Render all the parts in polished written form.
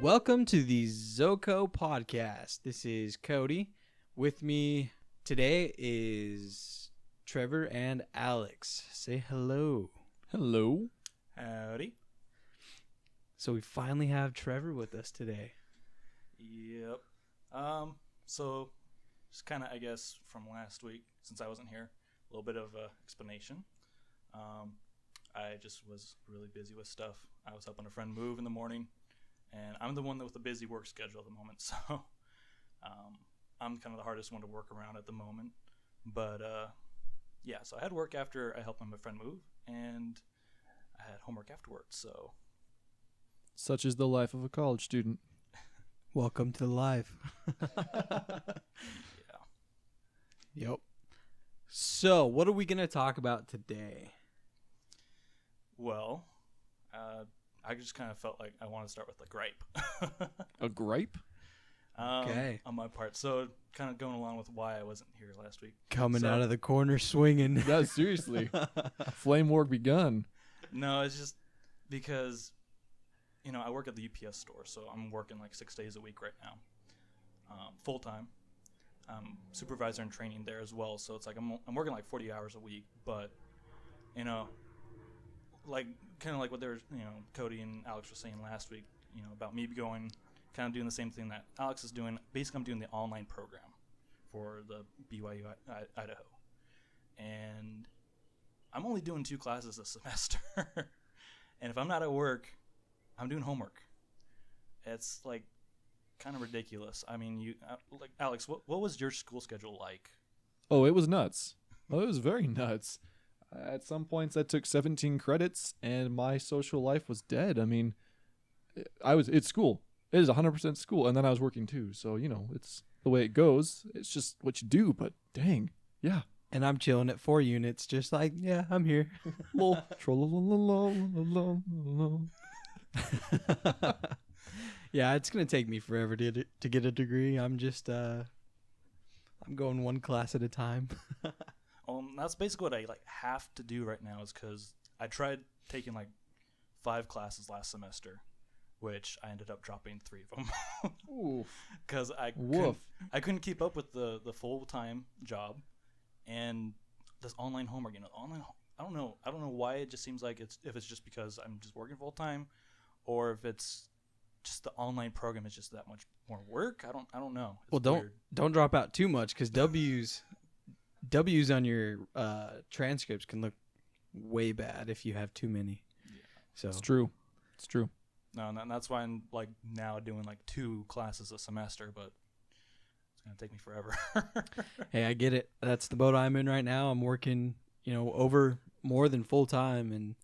Welcome to the ZoCo Podcast. This is Cody. With me today is Trevor and Alex. Say hello. Hello. Howdy. So we finally have Trevor with us today. Yep. So just kind of, I guess, from last week, since I wasn't here, a little bit of explanation. I just was really busy with stuff. I was helping a friend move in the morning, and I'm the one with a busy work schedule at the moment, so I'm kind of the hardest one to work around at the moment. But yeah, so I had work after I helped my friend move, and I had homework afterwards, so. Such is the life of a college student. Welcome to the life. Yeah. Yep. So what are we going to talk about today? Well, I just kind of felt like I want to start with a gripe. A gripe? Okay. On my part. So kind of going along with why I wasn't here last week. Coming out of the corner swinging. Yeah, seriously. Flame war begun. No, it's just because, I work at the UPS store, so I'm working like 6 days a week right now, full time. I'm supervisor and training there as well, so it's like I'm working like 40 hours a week, but, like kind of like what they were, Cody and Alex were saying last week, about me going, kind of doing the same thing that Alex is doing. Basically, I'm doing the online program for the BYU Idaho, and I'm only doing 2 classes a semester, and if I'm not at work, I'm doing homework. It's like kind of ridiculous. I mean, like Alex, what was your school schedule like? Oh, it was nuts. Oh, it was very nuts. At some points, I took 17 credits, and my social life was dead. I mean, it's school. It is 100% school, and then I was working too. So, it's the way it goes. It's just what you do, but dang, yeah. And I'm chilling at 4 units, just like, yeah, I'm here. Lol. Yeah, it's going to take me forever to get a degree. I'm just, I'm going one class at a time. That's basically what I have to do right now, is because I tried taking 5 classes last semester, which I ended up dropping 3 of them. Ooh. Because I couldn't keep up with the full-time job and this online homework. I don't know why it just seems like if it's just because I'm just working full-time, or if it's just the online program is just that much more work. I don't know. It's well, weird. don't drop out too much, because W's on your transcripts can look way bad if you have too many. Yeah. So It's true. No, and that's why I'm now doing 2 classes a semester, but it's gonna take me forever. Hey, I get it. That's the boat I'm in right now. I'm working, over more than full time, and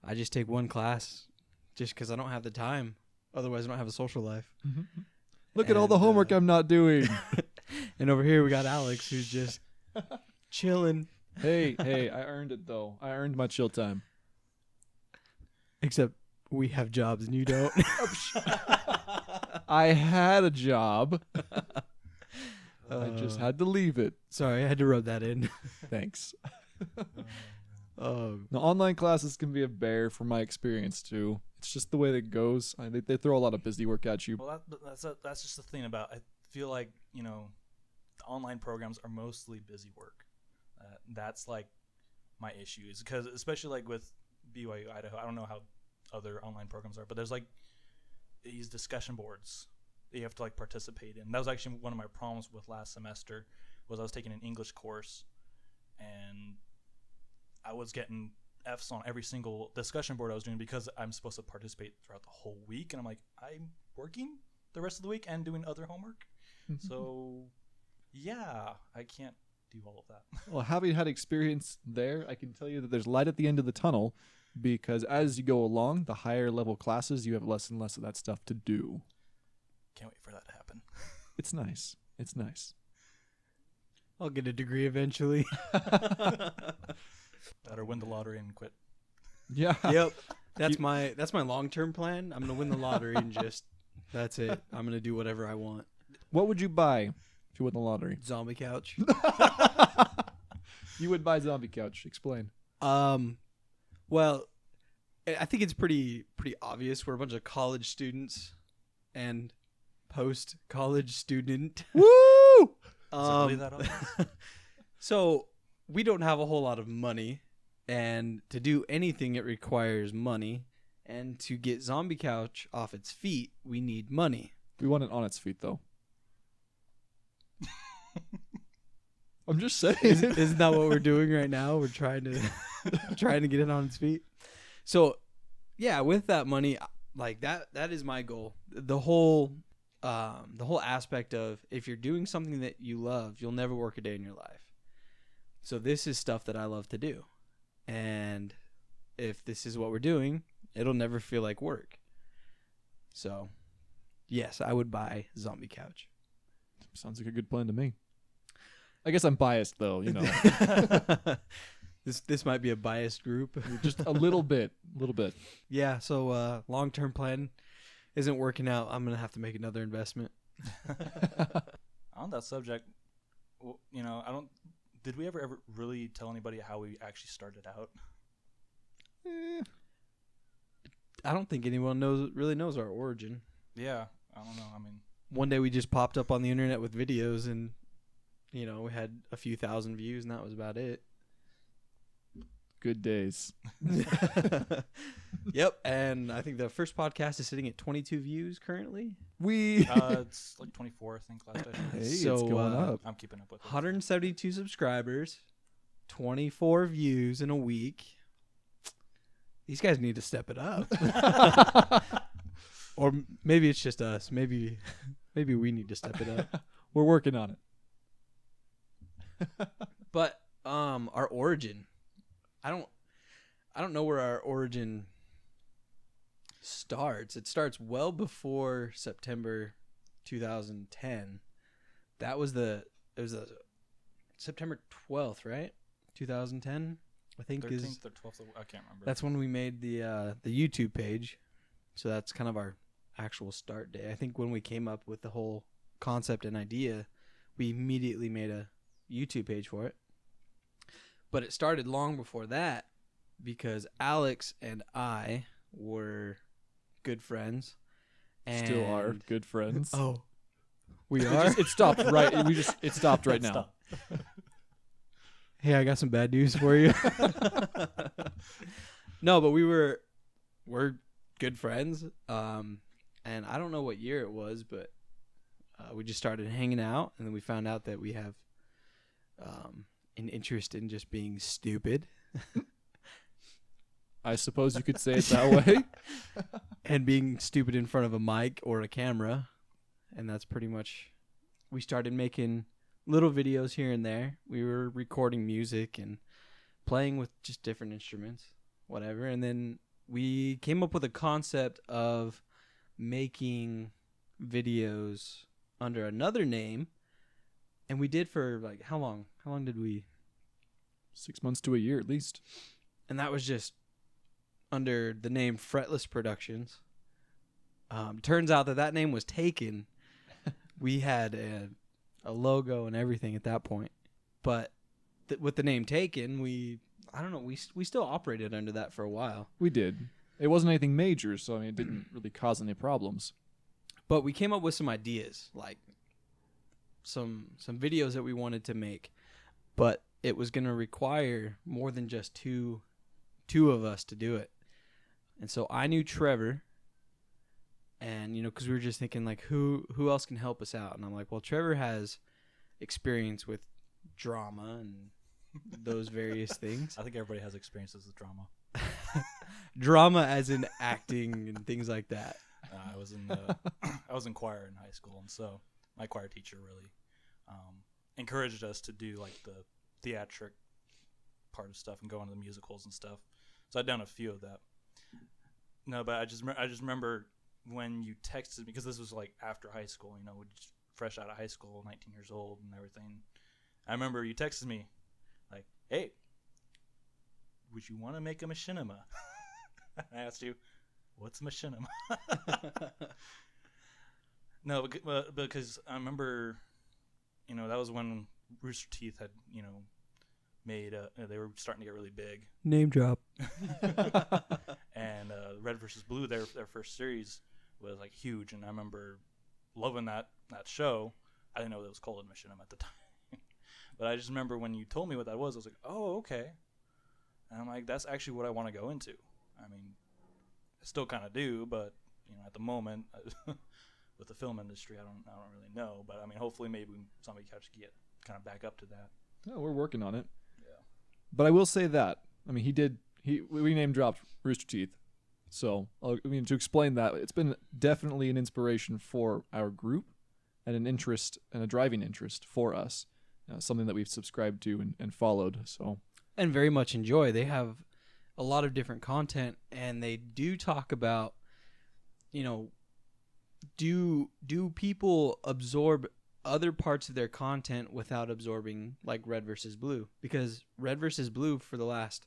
I just take 1 class just because I don't have the time. Otherwise, I don't have a social life. Mm-hmm. Look at all the homework I'm not doing. And over here we got Alex, who's just chilling. Hey, I earned it though. I earned my chill time. Except we have jobs and you don't. I had a job. I just had to leave it. Sorry, I had to rub that in. Thanks. Oh, The online classes can be a bear from my experience too. It's just the way that it goes. They throw a lot of busy work at you. Well, that's just the thing about. I feel like the online programs are mostly busy work. That's my issue, is because especially with BYU Idaho, I don't know how other online programs are, but there's these discussion boards that you have to participate in. That was actually one of my problems with last semester, was I was taking an English course, and I was getting F's on every single discussion board I was doing because I'm supposed to participate throughout the whole week, and I'm I'm working the rest of the week and doing other homework. So yeah, I can't do all of that. Well, having had experience there, I can tell you that there's light at the end of the tunnel, because as you go along, the higher level classes, you have less and less of that stuff to do. Can't wait for that to happen. It's nice. It's nice. I'll get a degree eventually. That or win the lottery and quit. Yeah. Yep. That's my long-term plan. I'm going to win the lottery and that's it. I'm going to do whatever I want. What would you buy if you won the lottery? Zombie couch. You would buy Zombie Couch. Explain. Well, I think it's pretty obvious. We're a bunch of college students. and post-college student. Woo! Is it really that obvious? So we don't have a whole lot of money, and to do anything, it requires money. And to get Zombie Couch off its feet, we need money. We want it on its feet, though. I'm just saying. Isn't that what we're doing right now? We're trying to get it on its feet. So, yeah, with that money, like that is my goal. The whole aspect of if you're doing something that you love, you'll never work a day in your life. So this is stuff that I love to do. And if this is what we're doing, it'll never feel like work. So, yes, I would buy Zombie Couch. Sounds like a good plan to me. I guess I'm biased, though, you know. This might be a biased group. Just a little bit. Yeah, so long-term plan isn't working out. I'm going to have to make another investment. On that subject, you know, did we ever really tell anybody how we actually started out? I don't think anyone really knows our origin. Yeah, I don't know. I mean, one day we just popped up on the internet with videos, and you know, we had a few thousand views, and that was about it. Good days. Yep, and I think the first podcast is sitting at 22 views currently. it's like 24, I think, last I checked. Hey, So, it's going up. I'm keeping up with it. 172 subscribers, 24 views in a week. These guys need to step it up. Or maybe it's just us. Maybe we need to step it up. We're working on it. But our origin, I don't know where our origin starts. It starts well before September 2010. It was September 12th, right? 2010, I think 13th is. or 12th, I can't remember. That's when we made the YouTube page. So that's kind of our actual start day. I think when we came up with the whole concept and idea, we immediately made a YouTube page for it. But it started long before that because Alex and I were good friends. And Still are good friends. Oh, we are? It stopped right. It stopped right now. Stop. Hey, I got some bad news for you. No, but we're good friends. And I don't know what year it was, but we just started hanging out, and then we found out that we have an interest in just being stupid. I suppose you could say it that way. And being stupid in front of a mic or a camera. And that's pretty much, we started making little videos here and there. We were recording music and playing with just different instruments, whatever. And then we came up with a concept of making videos under another name. And we did for like, how long? How long did we? 6 months to a year at least. And that was just under the name Fretless Productions. Turns out that name was taken. We had a logo and everything at that point. But with the name taken, we still operated under that for a while. We did. It wasn't anything major, so I mean, it didn't really cause any problems. But we came up with some ideas, like some videos that we wanted to make. But it was going to require more than just two of us to do it. And so I knew Trevor, and because we were just thinking like who else can help us out, and I'm like, well, Trevor has experience with drama and those various things. I think everybody has experiences with drama. Drama as in acting and things like that. I was in choir in high school, and so my choir teacher really encouraged us to do like the theatric part of stuff and go into the musicals and stuff. So I'd done a few of that. No, but I just remember when you texted me, because this was like after high school, we just fresh out of high school, 19 years old and everything. I remember you texted me like, hey, would you want to make a machinima? I asked you, what's machinima? No, because I remember, that was when Rooster Teeth had, made they were starting to get really big. Name drop. And Red versus Blue, their first series, was like huge, and I remember loving that show. I didn't know that was called Admission at the time. But I just remember when you told me what that was, I was like, oh, okay. And I'm like, that's actually what I want to go into. I mean, I still kind of do, but at the moment, with the film industry, I don't really know. But I mean, hopefully, maybe Zombie Couch can get kind of back up to that. Yeah, we're working on it. Yeah. But I will say that, I mean, we name dropped Rooster Teeth. So, to explain that, it's been definitely an inspiration for our group and an interest and a driving interest for us. Something that we've subscribed to and followed. So, and very much enjoy. They have a lot of different content, and they do talk about, do people absorb other parts of their content without absorbing like Red versus Blue? Because Red versus Blue for the last,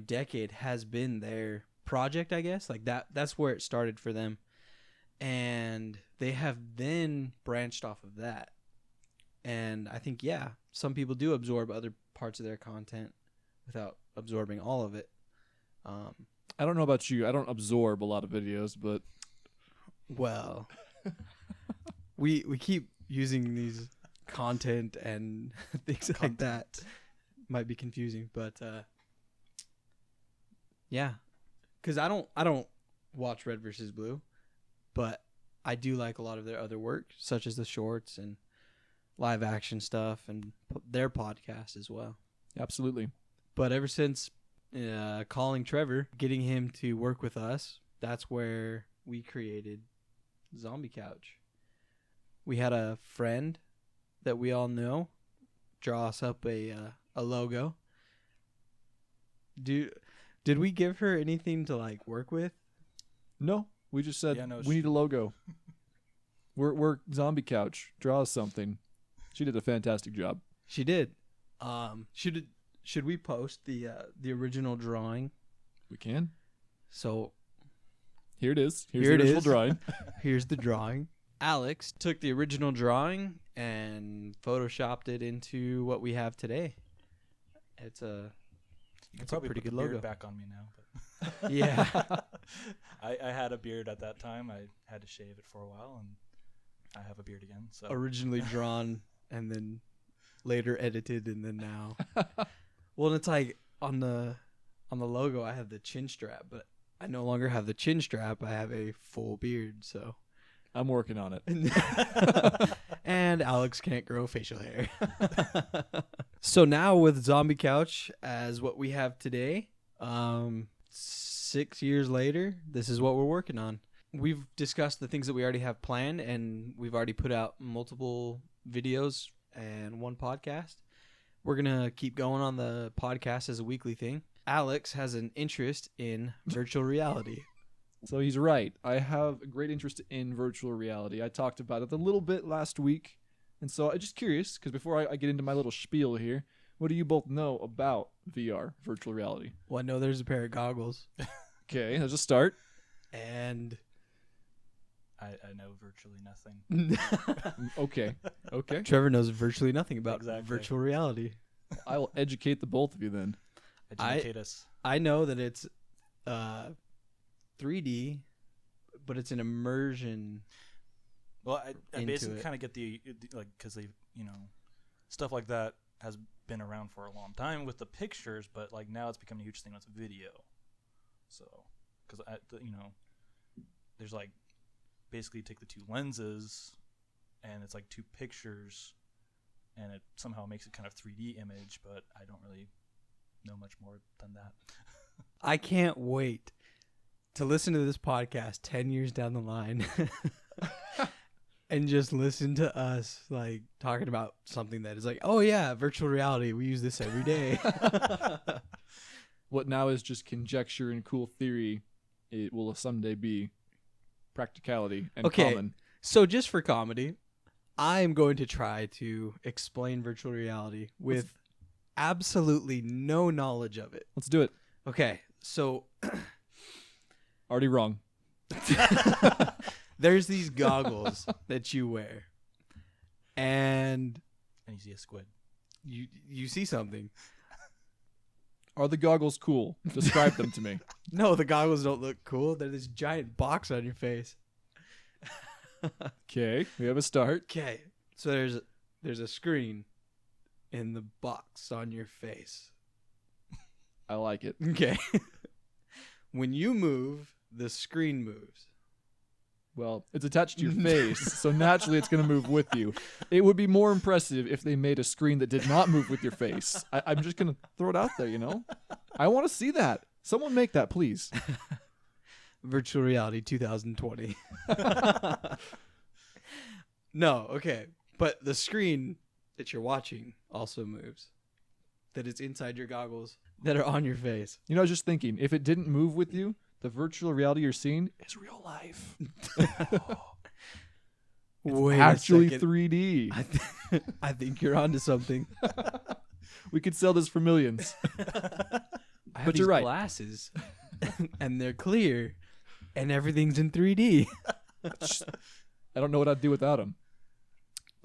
decade has been their project, I guess. Like that's where it started for them. And they have then branched off of that. And I think, some people do absorb other parts of their content without absorbing all of it. I don't know about you. I don't absorb a lot of videos, but well, we keep using these content and things like that. Might be confusing, but because I don't watch Red versus Blue, but I do like a lot of their other work, such as the shorts and live action stuff and their podcast as well. Absolutely. But ever since calling Trevor, getting him to work with us, that's where we created Zombie Couch. We had a friend that we all know draw us up a logo. Did we give her anything to like work with? No, we just said we need a logo. We're Zombie Couch. Draw us something. She did a fantastic job. She did. Should we post the original drawing? We can. So here it is. Here's the original drawing. Here's the drawing. Alex took the original drawing and photoshopped it into what we have today. It's a pretty good logo. Back on me now, but yeah. I had a beard at that time. I had to shave it for a while, and I have a beard again. So originally drawn and then later edited, and then now. Well, it's like on the logo I have the chin strap, but I no longer have the chin strap. I have a full beard, so I'm working on it. And Alex can't grow facial hair. So now with Zombie Couch as what we have today, 6 years later, this is what we're working on. We've discussed the things that we already have planned, and we've already put out multiple videos and one podcast. We're going to keep going on the podcast as a weekly thing. Alex has an interest in virtual reality. So he's right. I have a great interest in virtual reality. I talked about it a little bit last week. And so I'm just curious, because before I get into my little spiel here, what do you both know about VR, virtual reality? Well, I know there's a pair of goggles. Okay, let's just start. And I know virtually nothing. Okay. Trevor knows virtually nothing about Exactly. virtual reality. I will educate the both of you then. Educate us. I know that it's 3D, but it's an immersion. Well, I basically it. kind of get the because they stuff like that has been around for a long time with the pictures, but like now it's becoming a huge thing with video. So, because there's like basically you take the two lenses, and it's like two pictures, and it somehow makes it kind of 3D image, but I don't really know much more than that. I can't wait to listen to this podcast 10 years down the line and just listen to us like talking about something that is like, oh yeah, virtual reality. We use this every day. What now is just conjecture and cool theory, it will someday be practicality and common. So just for comedy, I am going to try to explain virtual reality with absolutely no knowledge of it. Let's do it. Okay, so Already wrong. there's these goggles that you wear, and you see a squid. You see something. Are the goggles cool? Describe them to me. No, the goggles don't look cool. They're this giant box on your face. Okay, we have a start. Okay, so there's a screen in the box on your face. I like it. Okay. When you move, the screen moves. Well, it's attached to your face, so naturally it's going to move with you. It would be more impressive if they made a screen that did not move with your face. I'm just going to throw it out there, I want to see that. Someone make that, please. Virtual reality 2020. No, okay. But the screen that you're watching also moves. That it's inside your goggles that are on your face. I was just thinking, if it didn't move with you, the virtual reality you're seeing is real life. Wait Actually a second. 3D. I think you're onto something. We could sell this for millions. I have But these you're right. glasses, and they're clear, and everything's in 3D. I don't know what I'd do without them.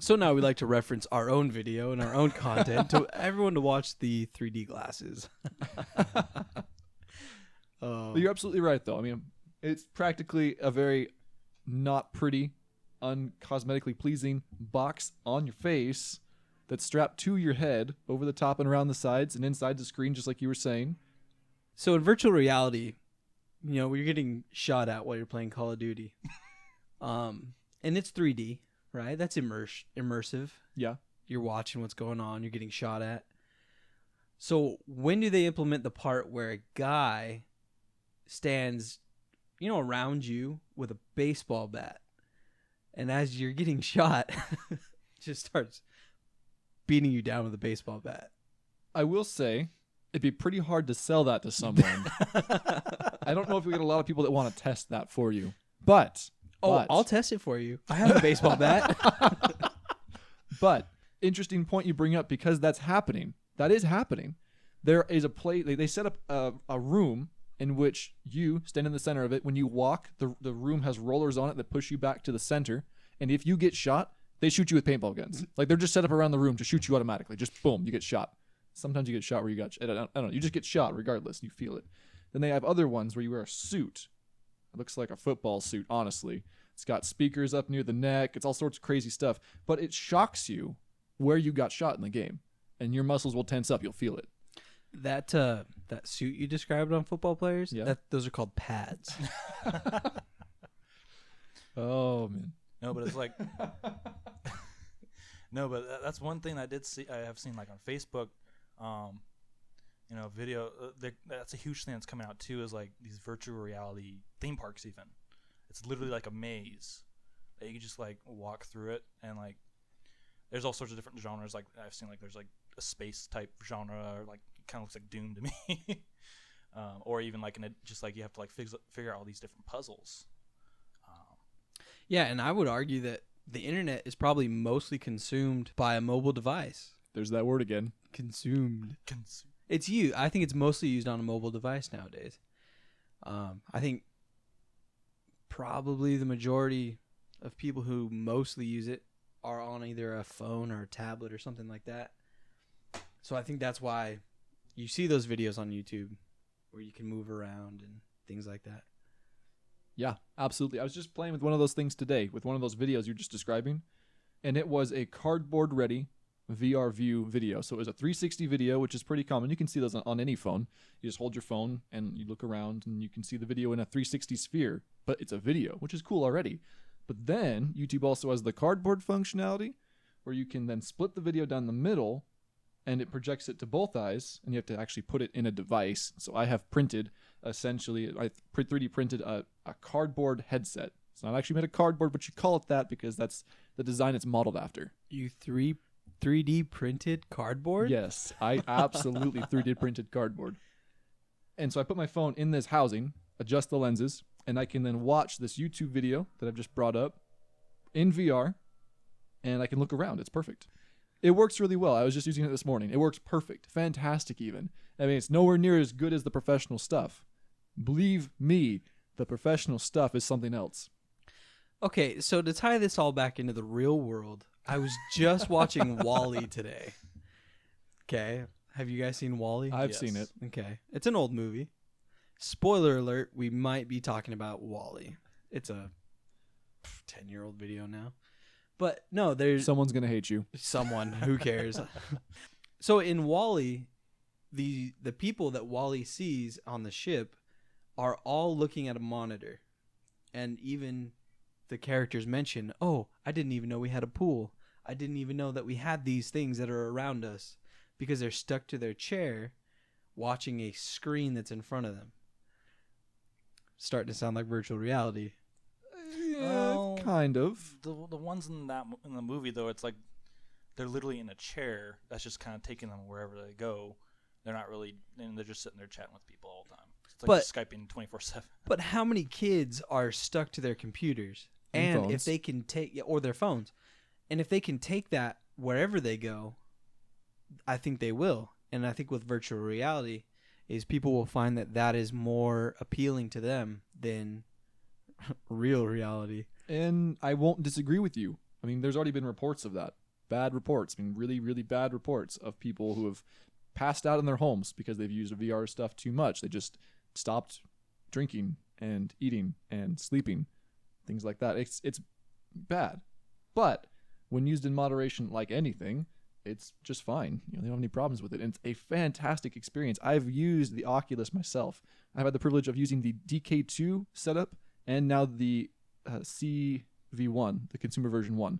So now we like to reference our own video and our own content to everyone to watch the 3D glasses. But you're absolutely right, though. I mean, it's practically a very not pretty, uncosmetically pleasing box on your face that's strapped to your head over the top and around the sides and inside the screen, just like you were saying. So in virtual reality, you're getting shot at while you're playing Call of Duty. And it's 3D, right? That's immersive. Yeah. You're watching what's going on. You're getting shot at. So when do they implement the part where a guy stands, around you with a baseball bat, and as you're getting shot, just starts beating you down with a baseball bat? I will say, it'd be pretty hard to sell that to someone. I don't know if we get a lot of people that want to test that for you. But I'll test it for you. I have a baseball bat. But interesting point you bring up, because that's happening. That is happening. There is a play. They set up a room in which you stand in the center of it. When you walk, the room has rollers on it that push you back to the center. And if you get shot, they shoot you with paintball guns. Like, they're just set up around the room to shoot you automatically. Just boom, you get shot. Sometimes you get shot where you got. I don't know. You just get shot regardless. You feel it. Then they have other ones where you wear a suit. It looks like a football suit, honestly. It's got speakers up near the neck. It's all sorts of crazy stuff. But it shocks you where you got shot in the game. And your muscles will tense up. You'll feel it. That suit you described on football players, those are called pads. Oh, man. No, but it's like no, but that's one thing I did see. I have seen like on Facebook, video. That's a huge thing that's coming out too. Is like these virtual reality theme parks. Even it's literally like a maze that you can just like walk through it, and like there's all sorts of different genres. Like I've seen like there's like a space type genre, or like it kind of looks like Doom to me, or even like just like you have to like figure out all these different puzzles. Yeah, and I would argue that the internet is probably mostly consumed by a mobile device. There's that word again. Consumed. It's you. I think it's mostly used on a mobile device nowadays. I think probably the majority of people who mostly use it are on either a phone or a tablet or something like that. So I think that's why you see those videos on YouTube where you can move around and things like that. Yeah, absolutely. I was just playing with one of those things today, with one of those videos you're just describing, and it was a cardboard-ready VR view video. So it was a 360 video, which is pretty common. You can see those on any phone. You just hold your phone and you look around and you can see the video in a 360 sphere, but it's a video, which is cool already. But then YouTube also has the cardboard functionality, where you can then split the video down the middle and it projects it to both eyes, and you have to actually put it in a device. So I have printed, essentially, I 3D printed a cardboard headset. It's not actually made of cardboard, but you call it that because that's the design it's modeled after. You 3D printed cardboard? Yes, I absolutely 3D printed cardboard. And so I put my phone in this housing, adjust the lenses, and I can then watch this YouTube video that I've just brought up in VR, and I can look around. It's perfect. It works really well. I was just using it this morning. It works perfect. Fantastic even. I mean, it's nowhere near as good as the professional stuff. Believe me, the professional stuff is something else. Okay, so to tie this all back into the real world, I was just watching WALL-E today. Okay, have you guys seen WALL-E? I've seen it. Okay, it's an old movie. Spoiler alert, we might be talking about WALL-E. It's a 10-year-old video now. But no, there's Someone's gonna hate you. someone who cares. So in Wall-E, the people that Wall-E sees on the ship are all looking at a monitor, and even the characters mention, "Oh, I didn't even know we had a pool. I didn't even know that we had these things that are around us," because they're stuck to their chair, watching a screen that's in front of them. Starting to sound like virtual reality. Well, Kind of. The ones in the movie though, it's like they're literally in a chair that's just kind of taking them wherever they go. They're not really, and they're just sitting there chatting with people all the time. It's like Skyping 24/7. But how many kids are stuck to their computers? And And phones. if they can take, or their phones, and if they can take that wherever they go, I think they will. And I think with virtual reality, is people will find that that is more appealing to them than real reality. And I won't disagree with you. I mean, there's already been reports of that. Bad reports. I mean, really, really bad reports of people who have passed out in their homes because they've used VR stuff too much. They just stopped drinking and eating and sleeping, things like that. It's bad. But when used in moderation, like anything, it's just fine. They don't have any problems with it. And it's a fantastic experience. I've used the Oculus myself. I've had the privilege of using the DK2 setup and now the CV1, the consumer version 1.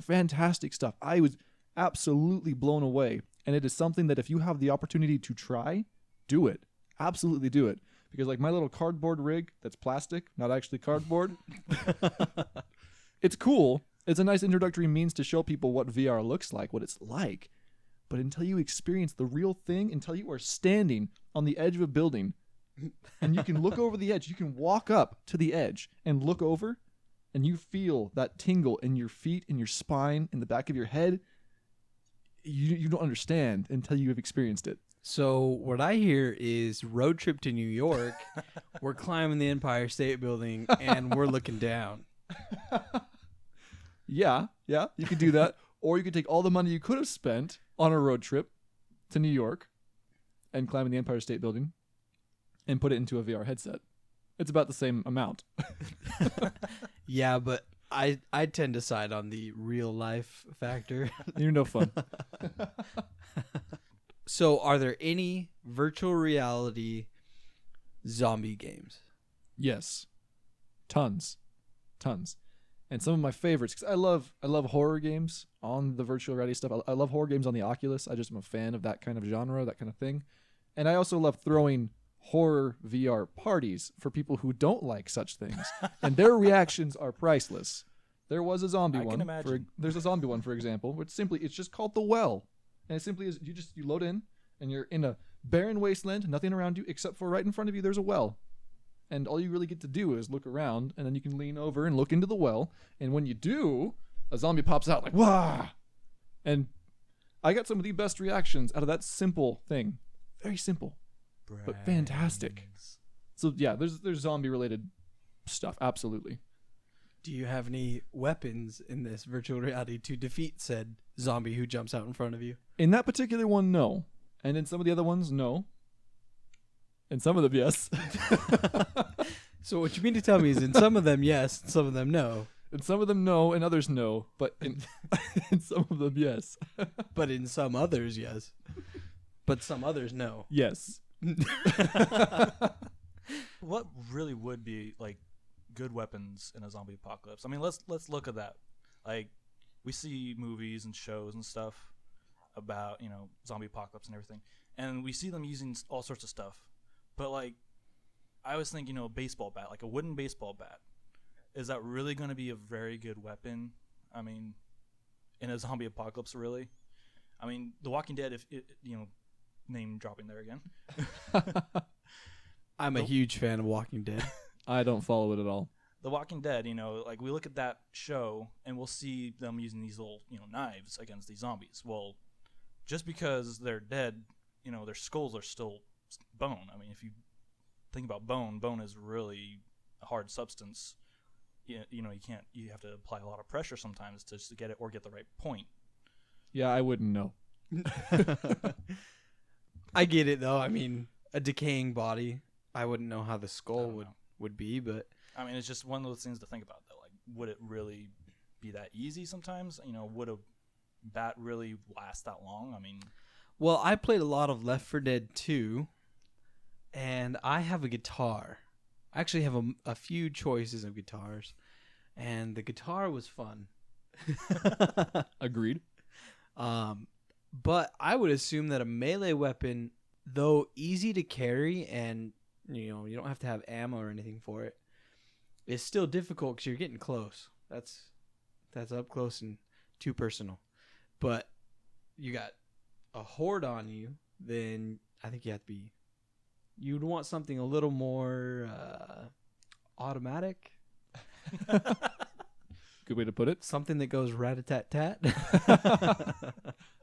Fantastic stuff. I was absolutely blown away. And it is something that if you have the opportunity to try, do it. Absolutely do it. Because like my little cardboard rig that's plastic, not actually cardboard, it's cool. It's a nice introductory means to show people what VR looks like, what it's like. But until you experience the real thing, until you are standing on the edge of a building and you can look over the edge, you can walk up to the edge and look over and you feel that tingle in your feet, in your spine, in the back of your head, you don't understand until you have experienced it. So what I hear is road trip to New York. We're climbing the Empire State Building and we're looking down. Yeah, you could do that. Or you could take all the money you could have spent on a road trip to New York and climbing the Empire State Building and put it into a VR headset. It's about the same amount. Yeah, but I tend to side on the real life factor. You're no fun. So are there any virtual reality zombie games? Yes. Tons. And some of my favorites, because I love horror games on the virtual reality stuff. I love horror games on the Oculus. I just am a fan of that kind of genre, that kind of thing. And I also love throwing horror VR parties for people who don't like such things. And their reactions are priceless. There was a zombie I one. can imagine. There's a zombie one, for example, which it's just called The Well. And it simply is, you load in, and you're in a barren wasteland, nothing around you, except for right in front of you, there's a well. And all you really get to do is look around, and then you can lean over and look into the well. And when you do, a zombie pops out like, wah! And I got some of the best reactions out of that simple thing. Very simple, but fantastic. So yeah, there's zombie-related stuff, absolutely. Do you have any weapons in this virtual reality to defeat said zombie who jumps out in front of you? In that particular one, no. And in some of the other ones, no. In some of them, yes. So what you mean to tell me is in some of them, yes, in some of them, no. In some of them, no, and others, no. But in some of them, yes. But in some others, yes. But some others, no. Yes. What really would be like good weapons in a zombie apocalypse? I mean, let's look at that. Like, we see movies and shows and stuff about, zombie apocalypse and everything, and we see them using all sorts of stuff. But like, I was thinking, a baseball bat, like a wooden baseball bat. Is that really going to be a very good weapon? I mean, in a zombie apocalypse, really? I mean, The Walking Dead, if it, name dropping there again. I'm a huge fan of Walking Dead. I don't follow it at all. The Walking Dead, like we look at that show and we'll see them using these little, knives against these zombies. Well, just because they're dead, their skulls are still bone. I mean, if you think about bone is really a hard substance. You have to apply a lot of pressure sometimes to get it or get the right point. Yeah, I wouldn't know. I get it though. I mean, a decaying body, I wouldn't know how the skull would be, but I mean, it's just one of those things to think about though. Like, would it really be that easy sometimes? You know, would a bat really last that long? I mean, Well, I played a lot of Left 4 Dead 2, and I have a guitar. I actually have a few choices of guitars, and the guitar was fun. Agreed. But I would assume that a melee weapon, though easy to carry and you don't have to have ammo or anything for it, is still difficult because you're getting close. That's up close and too personal. But you got a horde on you, then I think you'd want something a little more automatic. Good way to put it. Something that goes rat-a-tat-tat.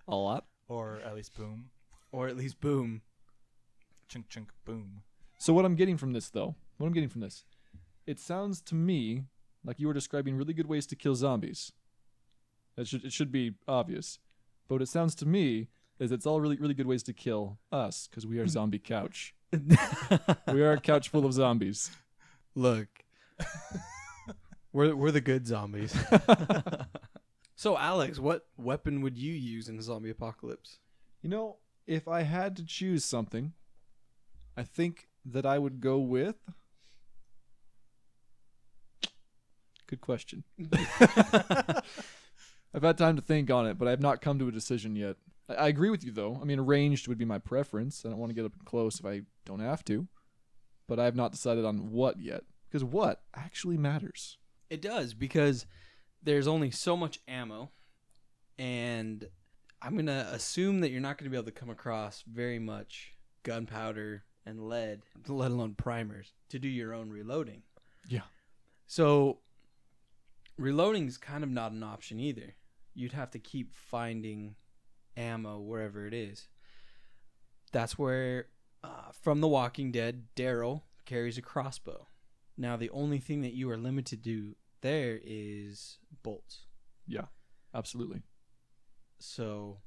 A lot. or at least boom, Or at least boom. chunk, chunk, boom. So what I'm getting from this, it sounds to me like you were describing really good ways to kill zombies. It should be obvious. But what it sounds to me is it's all really, really good ways to kill us, because we are zombie couch. We are a couch full of zombies. Look. We're the good zombies. So, Alex, what weapon would you use in a zombie apocalypse? You know, if I had to choose something, I think that I would go with... Good question. I've had time to think on it, but I have not come to a decision yet. I agree with you, though. I mean, ranged would be my preference. I don't want to get up close if I don't have to. But I have not decided on what yet. Because what actually matters? It does, because there's only so much ammo, and I'm going to assume that you're not going to be able to come across very much gunpowder and lead, let alone primers, to do your own reloading. Yeah. So, reloading is kind of not an option either. You'd have to keep finding ammo wherever it is. That's where, from The Walking Dead, Daryl carries a crossbow. Now, the only thing that you are limited to there is bolts. Yeah, absolutely. So,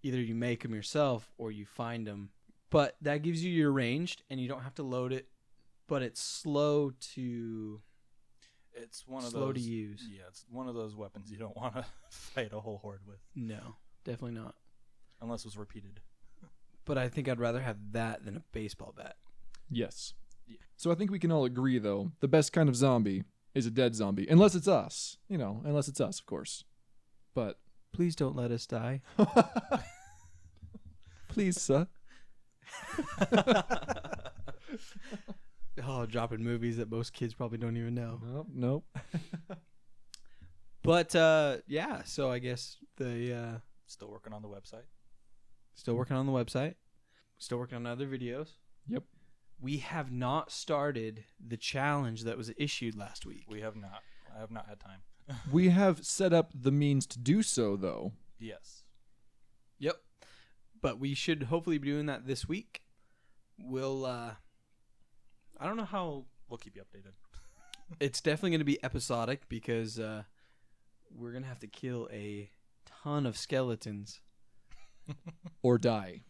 either you make them yourself or you find them. But that gives you your ranged, and you don't have to load it. But it's slow to... It's one of slow those, to use. Yeah, it's one of those weapons you don't want to fight a whole horde with. No, definitely not. Unless it was repeated. But I think I'd rather have that than a baseball bat. Yes. Yeah. So I think we can all agree, though, the best kind of zombie is a dead zombie. Unless it's us. Unless it's us, of course. But... Please don't let us die. Please, sir. Oh, dropping movies that most kids probably don't even know. Nope. But, yeah, so I guess the... Still working on the website. Still working on the website. Still working on other videos. Yep. We have not started the challenge that was issued last week. We have not. I have not had time. We have set up the means to do so, though. Yes. Yep. But we should hopefully be doing that this week. We'll, I don't know how... We'll keep you updated. It's definitely going to be episodic because we're going to have to kill a ton of skeletons. Or die.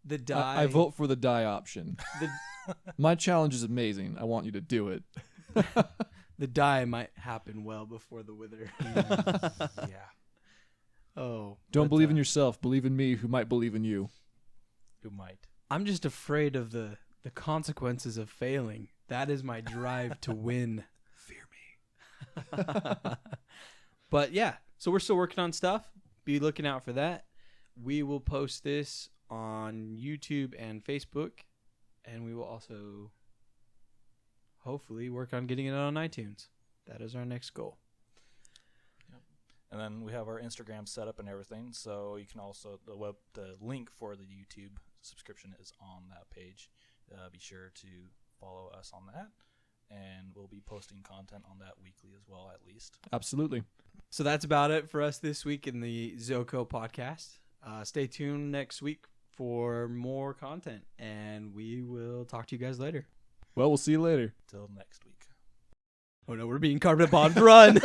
The die... I vote for the die option. My challenge is amazing. I want you to do it. The die might happen well before the wither. Yeah. Oh. Don't believe in yourself. Believe in me, who might believe in you. Who might? I'm just afraid of the consequences of failing. That is my drive to win. Fear me. But yeah, so we're still working on stuff. Be looking out for that. We will post this on YouTube and Facebook, and we will also hopefully work on getting it on iTunes. That is our next goal. Yep. And then we have our Instagram set up and everything, so you can also the link for the YouTube subscription is on that page. Be sure to follow us on that, and we'll be posting content on that weekly as well, at least. Absolutely. So that's about it for us this week in the ZoCo Podcast. Stay tuned next week for more content, and we will talk to you guys later. Well, we'll see you later. Till next week. Oh no, we're being carpet bombed. Run!